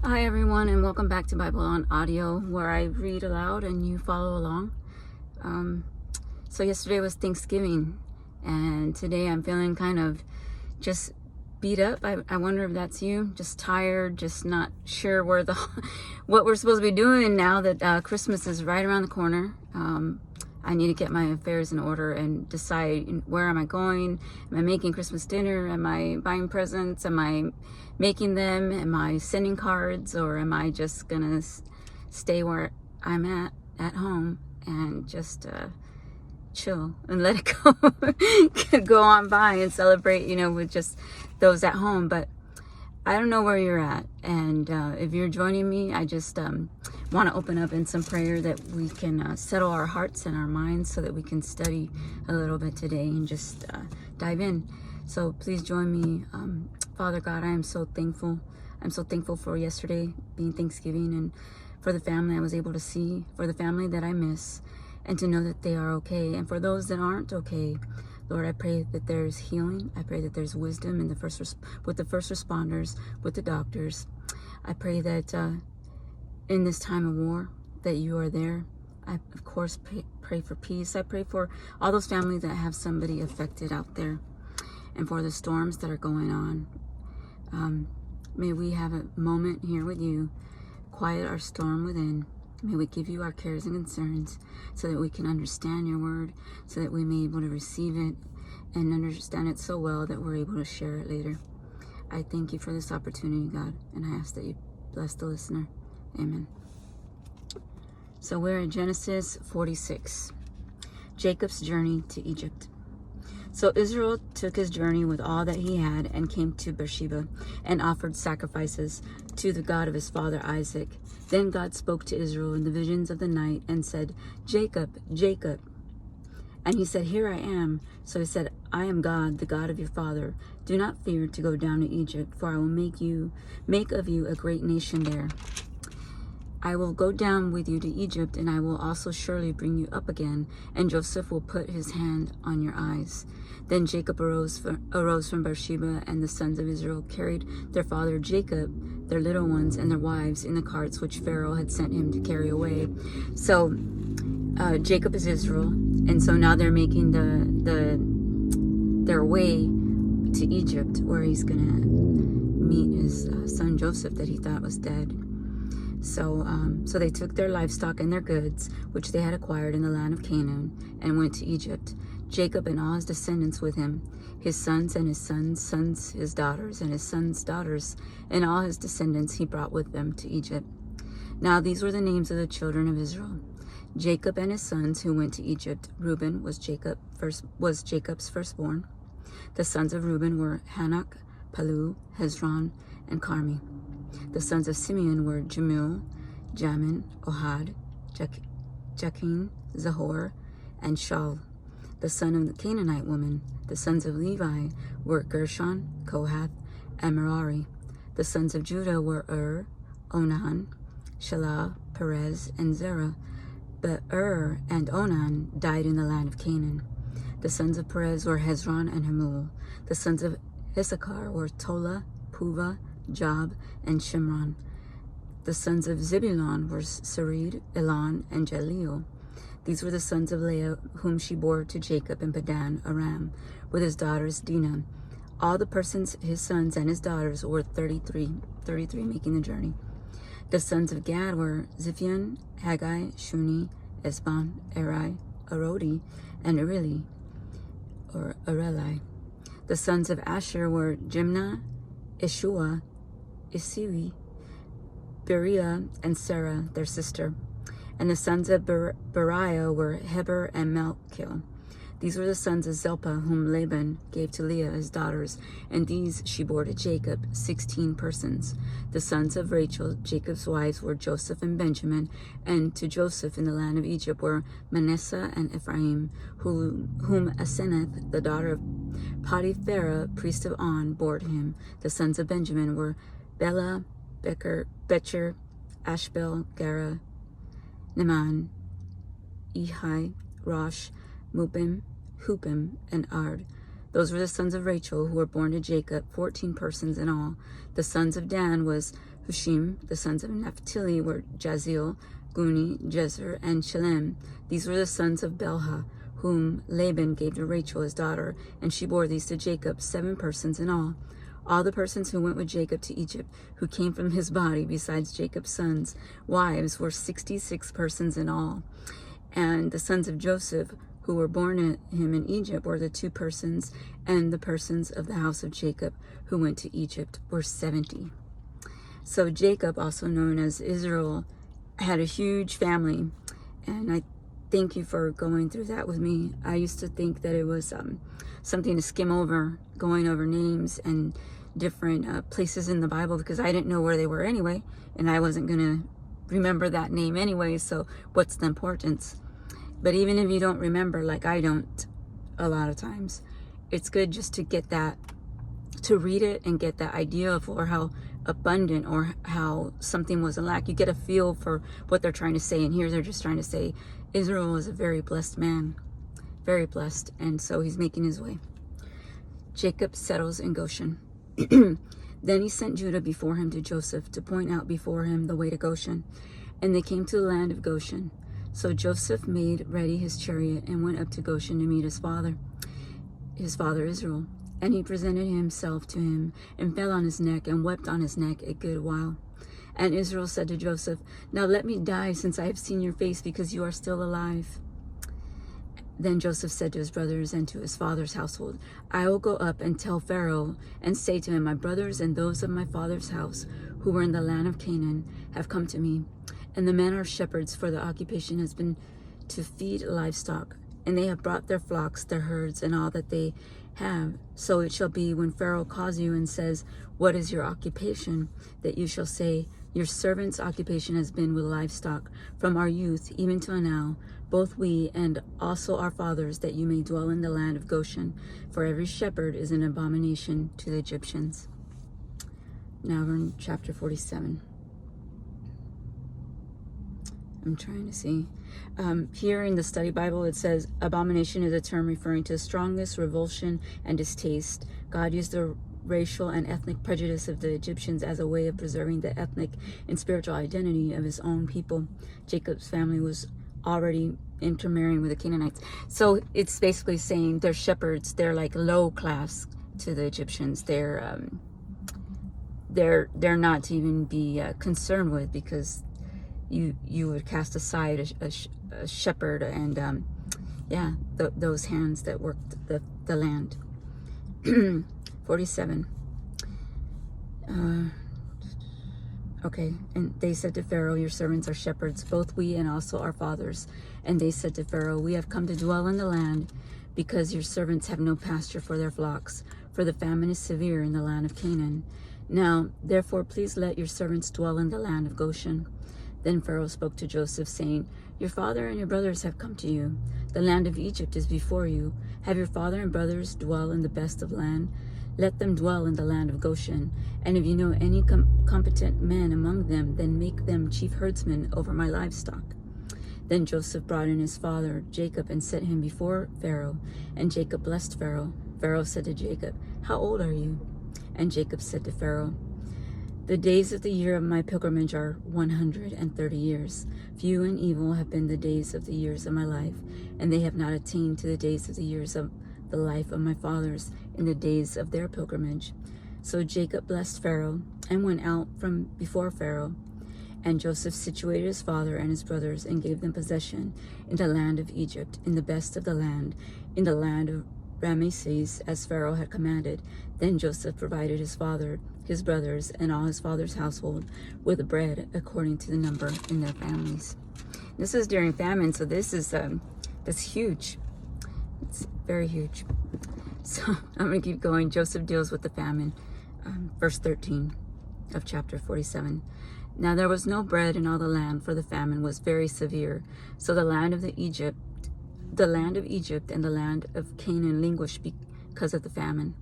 Hi everyone, and welcome back to Bible on Audio, where I read aloud and you follow along. So yesterday was Thanksgiving, and today I'm feeling kind of just beat up. I wonder if that's you, just tired, just not sure where what we're supposed to be doing now that Christmas is right around the corner. I need to get my affairs in order and decide, where am I going? Am I making Christmas dinner? Am I buying presents? Am I making them? Am I sending cards? Or am I just gonna stay where I'm at home and just chill and let it go go on by and celebrate, with just those at home? But I don't know where you're at, and if you're joining me, I just want to open up in some prayer that we can settle our hearts and our minds so that we can study a little bit today and just dive in. So please join me. Father God, I am so thankful. I'm so thankful for yesterday being Thanksgiving, and for the family I was able to see, for the family that I miss, and to know that they are okay. And for those that aren't okay, Lord, I pray that there's healing. I pray that there's wisdom with the first responders, with the doctors. I pray that in this time of war, that you are there. I, of course, pray for peace. I pray for all those families that have somebody affected out there, and for the storms that are going on. May we have a moment here with you, quiet our storm within. May we give you our cares and concerns so that we can understand your word, so that we may be able to receive it and understand it so well that we're able to share it later. I thank you for this opportunity, God, and I ask that you bless the listener. Amen. So we're in Genesis 46, Jacob's journey to Egypt. So Israel took his journey with all that he had and came to Beersheba and offered sacrifices to the God of his father Isaac. Then God spoke to Israel in the visions of the night and said, "Jacob, Jacob." And he said, "Here I am." So he said, "I am God, the God of your father. Do not fear to go down to Egypt, for I will make of you a great nation there. I will go down with you to Egypt, and I will also surely bring you up again, and Joseph will put his hand on your eyes." Then Jacob arose from Beersheba, and the sons of Israel carried their father Jacob, their little ones, and their wives in the carts which Pharaoh had sent him to carry away. So Jacob is Israel, and so now they're making their way to Egypt, where he's gonna meet his son Joseph that he thought was dead. So they took their livestock and their goods, which they had acquired in the land of Canaan, and went to Egypt. Jacob and all his descendants with him, his sons and his sons' sons, his daughters and his sons' daughters, and all his descendants he brought with them to Egypt. Now these were the names of the children of Israel. Jacob and his sons who went to Egypt. Reuben was Jacob's firstborn. The sons of Reuben were Hanok, Palu, Hezron, and Carmi. The sons of Simeon were Jamil, Jamin, Ohad, Jachin, Zahor, and Shaul, the son of the Canaanite woman. The sons of Levi were Gershon, Kohath, and Merari. The sons of Judah were Onan, Shelah, Perez, and Zerah. But and Onan died in the land of Canaan. The sons of Perez were Hezron and Hamul. The sons of Issachar were Tola, Puva, Job, and Shimron. The sons of Zebulun were Sarid, Elon, and Jaleel. These were the sons of Leah, whom she bore to Jacob in Padan Aram, with his daughters Dinah. All the persons, his sons and his daughters, were 33 making the journey. The sons of Gad were Ziphion, Haggai, Shuni, Esbon, Eri, Arodi, and Areli. The sons of Asher were Jimnah, Ishua, Isiwi, Beriah, and Sarah, their sister. And the sons of Beriah were Heber and Malchil. These were the sons of Zilpah, whom Laban gave to Leah his daughters, and these she bore to Jacob, 16 persons. The sons of Rachel, Jacob's wives, were Joseph and Benjamin, and to Joseph in the land of Egypt were Manasseh and Ephraim, whom Asenath, the daughter of Potiphera, priest of On, bore to him. The sons of Benjamin were Bela, Becher, Ashbel, Gera, Neman, Ehi, Rosh, Mupim, Hupim, and Ard. Those were the sons of Rachel who were born to Jacob, 14 persons in all. The sons of Dan was Hushim. The sons of Naphtali were Jaziel, Guni, Jezer, and Shalem. These were the sons of Belha, whom Laban gave to Rachel his daughter, and she bore these to Jacob, 7 persons in all. All the persons who went with Jacob to Egypt, who came from his body, besides Jacob's sons' wives, were 66 persons in all. And the sons of Joseph, who were born to him in Egypt, were the 2 persons, and the persons of the house of Jacob, who went to Egypt, were 70. So Jacob, also known as Israel, had a huge family, and I thank you for going through that with me. I used to think that it was something to skim over, going over names and different places in the Bible, because I didn't know where they were anyway, and I wasn't going to remember that name anyway, so what's the importance? But even if you don't remember, like I don't a lot of times, it's good just to get that, to read it and get that idea for how abundant or how something was a lack. You get a feel for what they're trying to say, and here they're just trying to say Israel was a very blessed man, very blessed, and so he's making his way. Jacob settles in Goshen. Then he sent Judah before him to Joseph to point out before him the way to Goshen, and they came to the land of Goshen. So Joseph made ready his chariot and went up to Goshen to meet his father Israel. And he presented himself to him and fell on his neck and wept on his neck a good while. And Israel said to Joseph, "Now let me die, since I have seen your face, because you are still alive." Then Joseph said to his brothers and to his father's household, "I will go up and tell Pharaoh and say to him, my brothers and those of my father's house who were in the land of Canaan have come to me. And the men are shepherds, for the occupation has been to feed livestock. And they have brought their flocks, their herds, and all that they have. So it shall be, when Pharaoh calls you and says, 'What is your occupation?' that you shall say, 'Your servant's occupation has been with livestock from our youth even till now, both we and also our fathers, that you may dwell in the land of Goshen. For every shepherd is an abomination to the Egyptians.'" Now we're in chapter 47. I'm trying to see. Here in the study Bible, it says abomination is a term referring to the strongest revulsion and distaste. God used the racial and ethnic prejudice of the Egyptians as a way of preserving the ethnic and spiritual identity of his own people. Jacob's family was already intermarrying with the Canaanites. So it's basically saying they're shepherds. They're like low class to the Egyptians. They're not to even be concerned with, because you would cast aside a shepherd and those hands that worked the land. 47. Okay, and they said to Pharaoh, "Your servants are shepherds, both we and also our fathers." And they said to Pharaoh, "We have come to dwell in the land, because your servants have no pasture for their flocks, for the famine is severe in the land of Canaan. Now, therefore, please let your servants dwell in the land of Goshen." Then Pharaoh spoke to Joseph, saying, "Your father and your brothers have come to you. The land of Egypt is before you. Have your father and brothers dwell in the best of land? Let them dwell in the land of Goshen. And if you know any competent men among them, then make them chief herdsmen over my livestock." Then Joseph brought in his father Jacob and set him before Pharaoh. And Jacob blessed Pharaoh. Pharaoh said to Jacob, "How old are you?" And Jacob said to Pharaoh, "The days of the year of my pilgrimage are 130 years. Few and evil have been the days of the years of my life, and they have not attained to the days of the years of the life of my fathers in the days of their pilgrimage." So Jacob blessed Pharaoh and went out from before Pharaoh. And Joseph situated his father and his brothers and gave them possession in the land of Egypt, in the best of the land, in the land of Ramesses, as Pharaoh had commanded. Then Joseph provided his father, his brothers, and all his father's household with bread according to the number in their families. This is during famine, so this is that's huge. It's very huge. So I'm going to keep going. Joseph deals with the famine. Verse 13 of chapter 47. Now there was no bread in all the land, for the famine was very severe. So the land of Egypt and the land of Canaan languished because of the famine.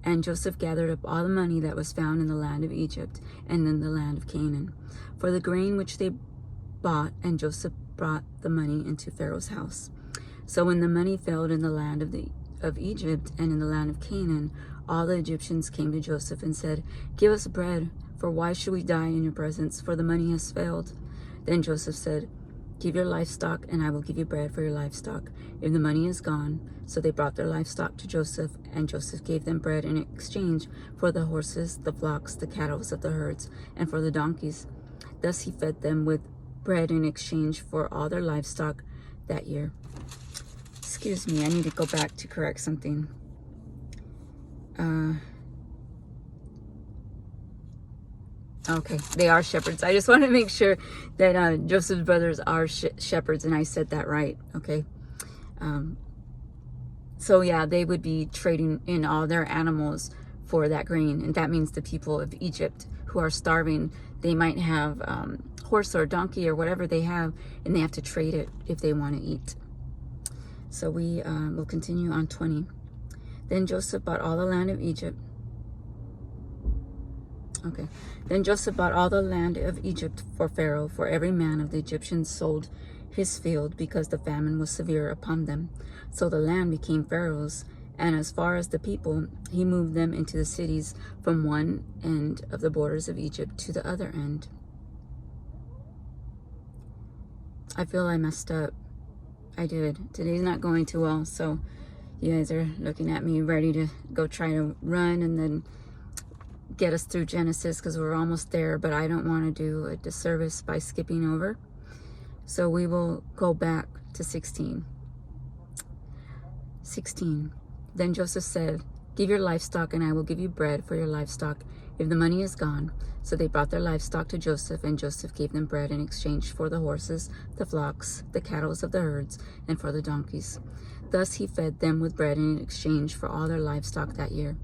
And Joseph gathered up all the money that was found in the land of Egypt and in the land of Canaan, for the grain which they bought, and Joseph brought the money into Pharaoh's house. So when the money failed in the land of Egypt and in the land of Canaan, all the Egyptians came to Joseph and said, "Give us bread, for why should we die in your presence? For the money has failed. Then Joseph said, give your livestock, and I will give you bread for your livestock, if the money is gone. So they brought their livestock to Joseph, and Joseph gave them bread in exchange for the horses, the flocks, the cattle of the herds, and for the donkeys. Thus he fed them with bread in exchange for all their livestock that year. Excuse me, I need to go back to correct something. Okay, they are shepherds. I just want to make sure that Joseph's brothers are shepherds, and I said that right. Okay. So yeah, they would be trading in all their animals for that grain, and that means the people of Egypt who are starving, they might have horse or donkey or whatever they have, and they have to trade it if they want to eat. So we will continue on 20. Then Joseph bought all the land of Egypt. Okay. Then Joseph bought all the land of Egypt for Pharaoh, for every man of the Egyptians sold his field, because the famine was severe upon them. So the land became Pharaoh's, and as far as the people, he moved them into the cities from one end of the borders of Egypt to the other end. I feel I messed up. I did. Today's not going too well, so you guys are looking at me ready to go try to run and then get us through Genesis, because we're almost there, but I don't want to do a disservice by skipping over. So we will go back to 16. 16. Then Joseph said, give your livestock, and I will give you bread for your livestock, if the money is gone. So they brought their livestock to Joseph, and Joseph gave them bread in exchange for the horses, the flocks, the cattle of the herds, and for the donkeys. Thus he fed them with bread in exchange for all their livestock that year.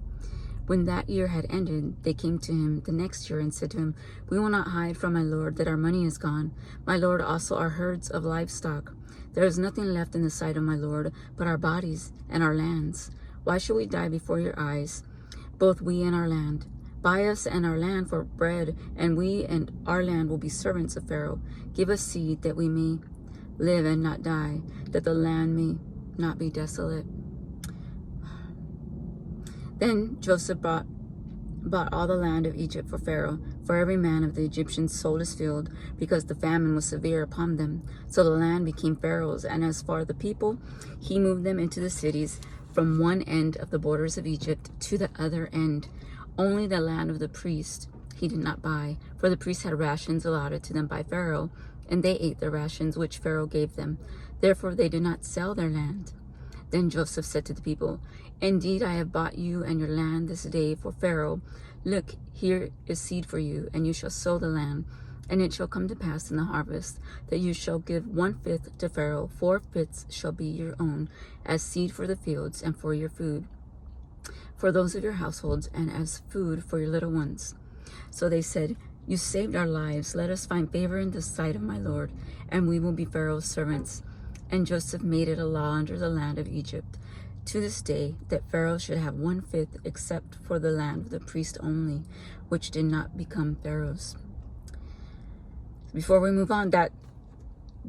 When that year had ended, they came to him the next year and said to him, we will not hide from my lord that our money is gone, my lord also our herds of livestock. There is nothing left in the sight of my lord but our bodies and our lands. Why should we die before your eyes, both we and our land? Buy us and our land for bread, and we and our land will be servants of Pharaoh. Give us seed that we may live and not die, that the land may not be desolate. Then Joseph bought all the land of Egypt for Pharaoh, for every man of the Egyptians sold his field, because the famine was severe upon them. So the land became Pharaoh's, and as for the people, he moved them into the cities from one end of the borders of Egypt to the other end. Only the land of the priest he did not buy, for the priests had rations allotted to them by Pharaoh, and they ate the rations which Pharaoh gave them. Therefore they did not sell their land. Then Joseph said to the people, indeed, I have bought you and your land this day for Pharaoh. Look, here is seed for you, and you shall sow the land. And it shall come to pass in the harvest that you shall give 1/5 to Pharaoh, 4/5 shall be your own, as seed for the fields and for your food, for those of your households, and as food for your little ones. So they said, you saved our lives. Let us find favor in the sight of my lord, and we will be Pharaoh's servants. And Joseph made it a law under the land of Egypt to this day, that Pharaoh should have 1/5, except for the land of the priest only, which did not become Pharaoh's. Before we move on, that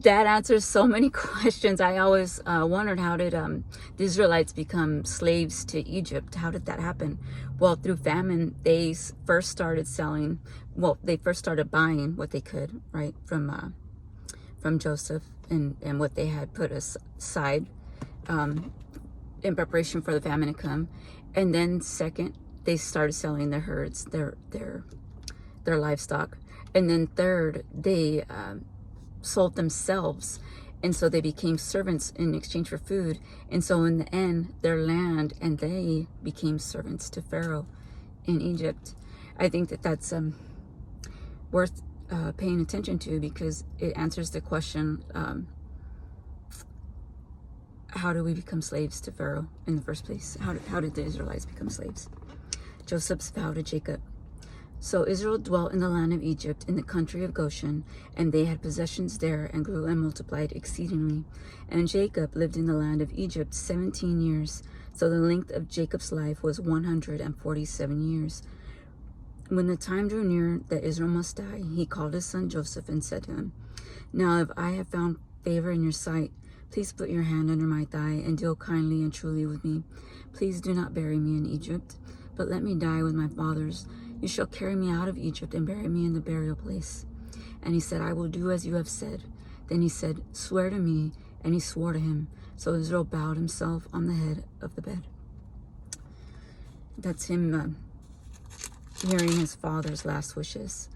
answers so many questions. I always wondered, how did the Israelites become slaves to Egypt? How did that happen? Well, through famine, they first started selling. Well, they first started buying what they could, right, from Joseph and what they had put aside in preparation for the famine to come. And then second, they started selling their herds, their livestock. And then third, they sold themselves, and so they became servants in exchange for food. And so in the end, their land and they became servants to Pharaoh in Egypt. I think that that's worth paying attention to, because it answers the question, how do we become slaves to Pharaoh in the first place? How did the Israelites become slaves? Joseph's vow to Jacob. So Israel dwelt in the land of Egypt, in the country of Goshen, and they had possessions there, and grew and multiplied exceedingly. And Jacob lived in the land of Egypt 17 years. So the length of Jacob's life was 147 years. When the time drew near that Israel must die, he called his son Joseph and said to him, now if I have found favor in your sight, please put your hand under my thigh and deal kindly and truly with me. Please do not bury me in Egypt, but let me die with my fathers. You shall carry me out of Egypt and bury me in the burial place. And he said, I will do as you have said. Then he said, swear to me. And he swore to him. So Israel bowed himself on the head of the bed. That's him hearing his father's last wishes.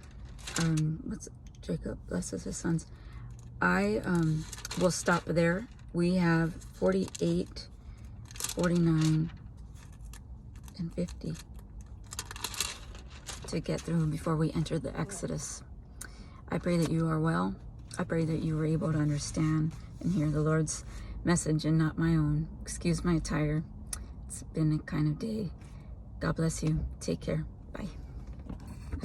Jacob blesses his sons. I will stop there. We have 48, 49, and 50 to get through before we enter the Exodus. I pray that you are well. I pray that you were able to understand and hear the Lord's message and not my own. Excuse my attire. It's been a kind of day. God bless you. Take care. Bye.